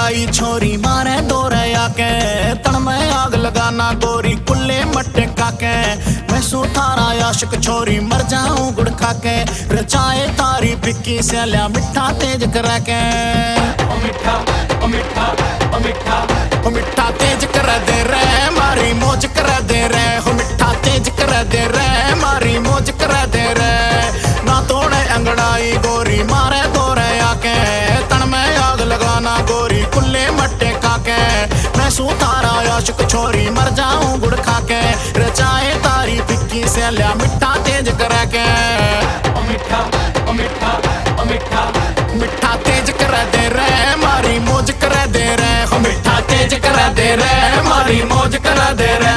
अंगड़ाई छोरी मारे दौरे आके तन में आग लगाना गोरी कुल्ले मट्टे काके मैं सू थारा आशिक छोरी मर जाऊं गुड़ खाके रचाए तारी पिक्की से लिया मिठा तेज करा के ओ मिठा ओ मिठा ओ मिठा ओ मिठा तेज कर दे रे मारी मौज कर दे रे हो मिठा तेज कर दे रे मारी मौज कर दे रे ना तोड़े अंगड़ाई गोरी मारे दौरे आके तन में आग लगाना गोरी कुल्ले मट्टे काके मैं सू थारा आशिक छोरी मर जाऊं गुड़ खाके रचाए तारी पिक्की से लिया मिठा तेज कर के ओ मिठा ओ मिठा ओ मिठा मिठा तेज कर दे रे मारी मौज कर दे रे हो मिठा तेज कर दे रे मारी मौज कर दे रे।